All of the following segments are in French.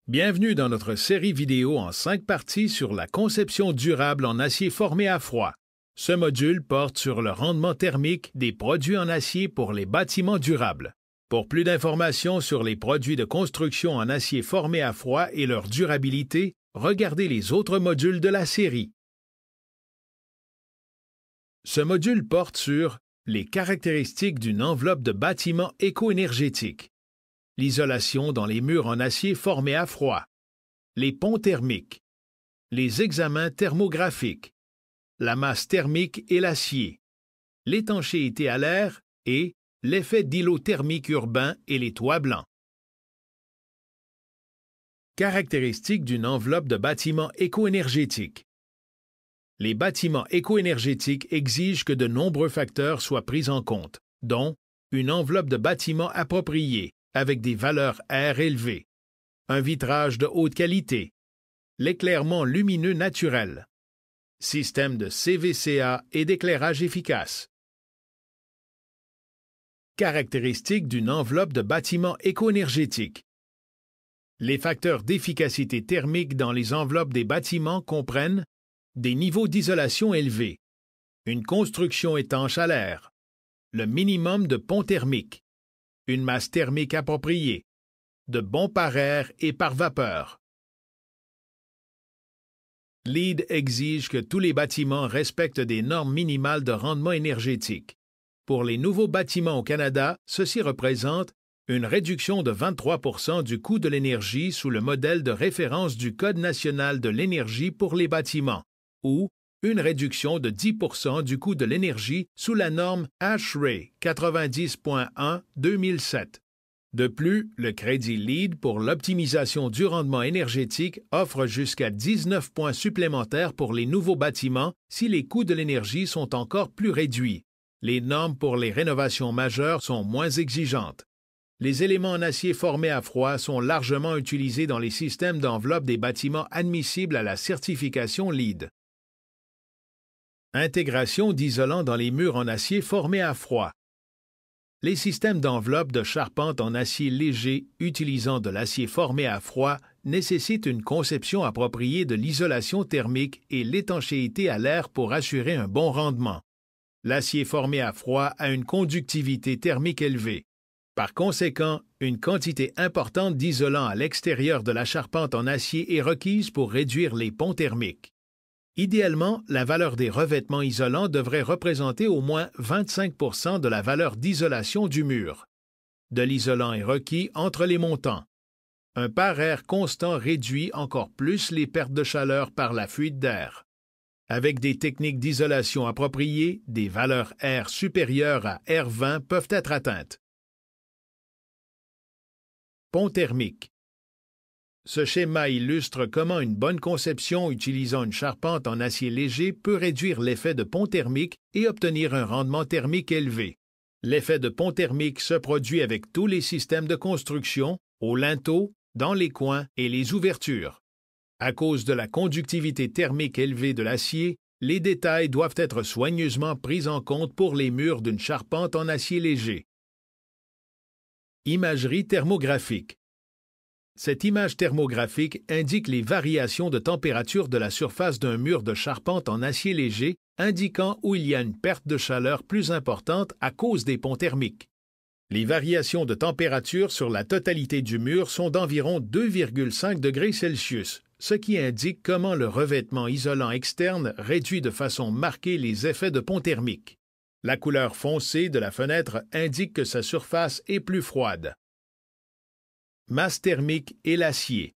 Bienvenue dans notre série vidéo en 5 parties sur la conception durable en acier formé à froid. Ce module porte sur le rendement thermique des produits en acier pour les bâtiments durables. Pour plus d'informations sur les produits de construction en acier formé à froid et leur durabilité, regardez les autres modules de la série. Ce module porte sur les caractéristiques d'une enveloppe de bâtiment éco-énergétique, l'isolation dans les murs en acier formés à froid, les ponts thermiques, les examens thermographiques, la masse thermique et l'acier, l'étanchéité à l'air et l'effet d'îlot thermique urbain et les toits blancs. Caractéristiques d'une enveloppe de bâtiment éco-énergétique. Les bâtiments éco-énergétiques exigent que de nombreux facteurs soient pris en compte, dont une enveloppe de bâtiment appropriée, avec des valeurs R élevées, un vitrage de haute qualité, l'éclairement lumineux naturel, système de CVCA et d'éclairage efficace. Caractéristiques d'une enveloppe de bâtiment éco-énergétique. Les facteurs d'efficacité thermique dans les enveloppes des bâtiments comprennent des niveaux d'isolation élevés, une construction étanche à l'air, le minimum de ponts thermiques, une masse thermique appropriée, de bons par air et par vapeur. LEED exige que tous les bâtiments respectent des normes minimales de rendement énergétique. Pour les nouveaux bâtiments au Canada, ceci représente une réduction de 23% du coût de l'énergie sous le modèle de référence du Code national de l'énergie pour les bâtiments, ou une réduction de 10% du coût de l'énergie sous la norme ASHRAE 90.1-2007. De plus, le crédit LEED pour l'optimisation du rendement énergétique offre jusqu'à 19 points supplémentaires pour les nouveaux bâtiments si les coûts de l'énergie sont encore plus réduits. Les normes pour les rénovations majeures sont moins exigeantes. Les éléments en acier formés à froid sont largement utilisés dans les systèmes d'enveloppe des bâtiments admissibles à la certification LEED. Intégration d'isolants dans les murs en acier formés à froid. Les systèmes d'enveloppe de charpente en acier léger utilisant de l'acier formé à froid nécessitent une conception appropriée de l'isolation thermique et l'étanchéité à l'air pour assurer un bon rendement. L'acier formé à froid a une conductivité thermique élevée. Par conséquent, une quantité importante d'isolant à l'extérieur de la charpente en acier est requise pour réduire les ponts thermiques. Idéalement, la valeur des revêtements isolants devrait représenter au moins 25% de la valeur d'isolation du mur. De l'isolant est requis entre les montants. Un par-air constant réduit encore plus les pertes de chaleur par la fuite d'air. Avec des techniques d'isolation appropriées, des valeurs R supérieures à R20 peuvent être atteintes. Pont thermique. Ce schéma illustre comment une bonne conception utilisant une charpente en acier léger peut réduire l'effet de pont thermique et obtenir un rendement thermique élevé. L'effet de pont thermique se produit avec tous les systèmes de construction, au linteau, dans les coins et les ouvertures. À cause de la conductivité thermique élevée de l'acier, les détails doivent être soigneusement pris en compte pour les murs d'une charpente en acier léger. Imagerie thermographique. Cette image thermographique indique les variations de température de la surface d'un mur de charpente en acier léger, indiquant où il y a une perte de chaleur plus importante à cause des ponts thermiques. Les variations de température sur la totalité du mur sont d'environ 2,5 degrés Celsius, ce qui indique comment le revêtement isolant externe réduit de façon marquée les effets de pont thermique. La couleur foncée de la fenêtre indique que sa surface est plus froide. Masse thermique et l'acier.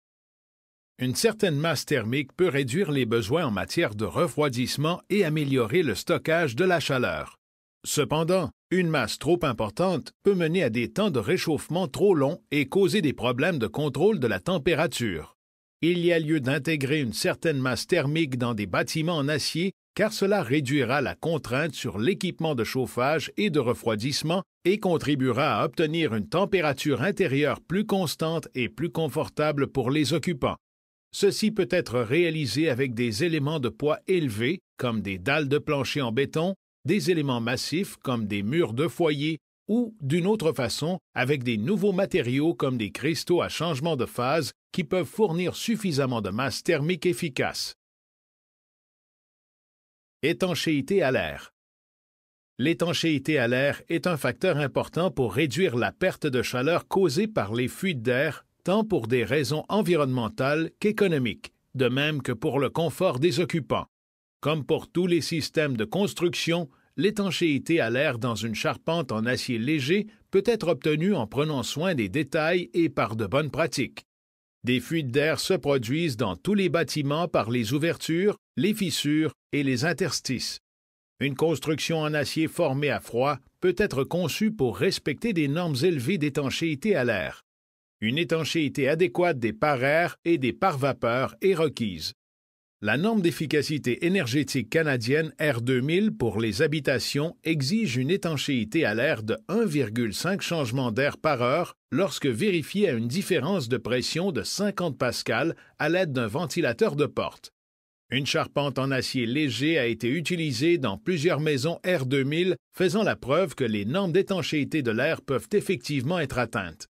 Une certaine masse thermique peut réduire les besoins en matière de refroidissement et améliorer le stockage de la chaleur. Cependant, une masse trop importante peut mener à des temps de réchauffement trop longs et causer des problèmes de contrôle de la température. Il y a lieu d'intégrer une certaine masse thermique dans des bâtiments en acier car cela réduira la contrainte sur l'équipement de chauffage et de refroidissement et contribuera à obtenir une température intérieure plus constante et plus confortable pour les occupants. Ceci peut être réalisé avec des éléments de poids élevés, comme des dalles de plancher en béton, des éléments massifs comme des murs de foyer ou, d'une autre façon, avec des nouveaux matériaux comme des cristaux à changement de phase qui peuvent fournir suffisamment de masse thermique efficace. Étanchéité à l'air. L'étanchéité à l'air est un facteur important pour réduire la perte de chaleur causée par les fuites d'air, tant pour des raisons environnementales qu'économiques, de même que pour le confort des occupants. Comme pour tous les systèmes de construction, l'étanchéité à l'air dans une charpente en acier léger peut être obtenue en prenant soin des détails et par de bonnes pratiques. Des fuites d'air se produisent dans tous les bâtiments par les ouvertures, les fissures et les interstices. Une construction en acier formée à froid peut être conçue pour respecter des normes élevées d'étanchéité à l'air. Une étanchéité adéquate des pare-air et des pare-vapeur est requise. La norme d'efficacité énergétique canadienne R2000 pour les habitations exige une étanchéité à l'air de 1,5 changements d'air par heure lorsque vérifiée à une différence de pression de 50 pascal à l'aide d'un ventilateur de porte. Une charpente en acier léger a été utilisée dans plusieurs maisons R2000, faisant la preuve que les normes d'étanchéité de l'air peuvent effectivement être atteintes.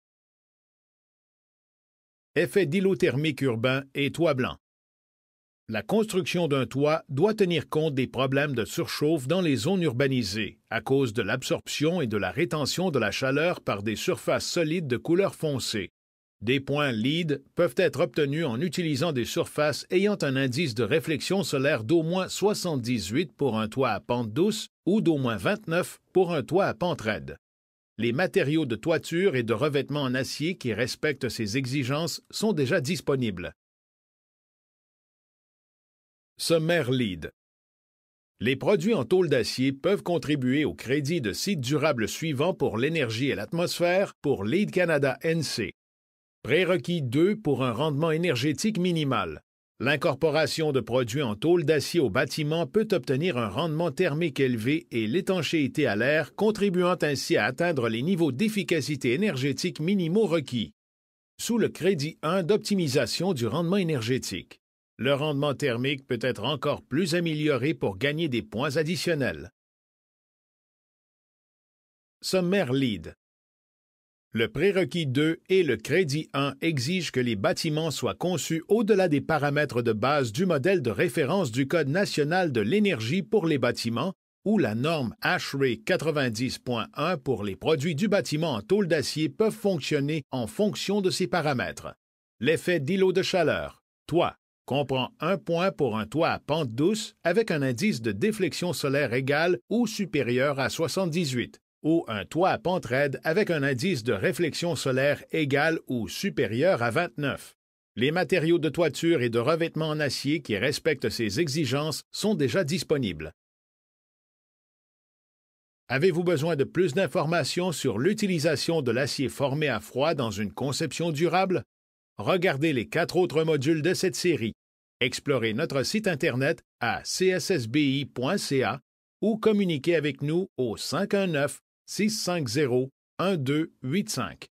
Effet d'îlot thermique urbain et toit blanc. La construction d'un toit doit tenir compte des problèmes de surchauffe dans les zones urbanisées, à cause de l'absorption et de la rétention de la chaleur par des surfaces solides de couleur foncée. Des points LEED peuvent être obtenus en utilisant des surfaces ayant un indice de réflexion solaire d'au moins 78 pour un toit à pente douce ou d'au moins 29 pour un toit à pente raide. Les matériaux de toiture et de revêtement en acier qui respectent ces exigences sont déjà disponibles. Sommaire LEED. Les produits en tôle d'acier peuvent contribuer au crédit de site durable suivant pour l'énergie et l'atmosphère pour LEED Canada NC. Prérequis 2 pour un rendement énergétique minimal. L'incorporation de produits en tôle d'acier au bâtiment peut obtenir un rendement thermique élevé et l'étanchéité à l'air, contribuant ainsi à atteindre les niveaux d'efficacité énergétique minimaux requis. Sous le crédit 1 d'optimisation du rendement énergétique. Le rendement thermique peut être encore plus amélioré pour gagner des points additionnels. Sommaire LEED. Le prérequis 2 et le crédit 1 exigent que les bâtiments soient conçus au-delà des paramètres de base du modèle de référence du Code national de l'énergie pour les bâtiments ou la norme ASHRAE 90.1 pour les produits du bâtiment en tôle d'acier peuvent fonctionner en fonction de ces paramètres. L'effet d'îlot de chaleur. Toit comprend 1 point pour un toit à pente douce avec un indice de déflexion solaire égal ou supérieur à 78. Ou un toit à pente raide avec un indice de réflexion solaire égal ou supérieur à 29. Les matériaux de toiture et de revêtement en acier qui respectent ces exigences sont déjà disponibles. Avez-vous besoin de plus d'informations sur l'utilisation de l'acier formé à froid dans une conception durable? Regardez les 4 autres modules de cette série. Explorez notre site Internet à cssbi.ca ou communiquez avec nous au 519-650-1285.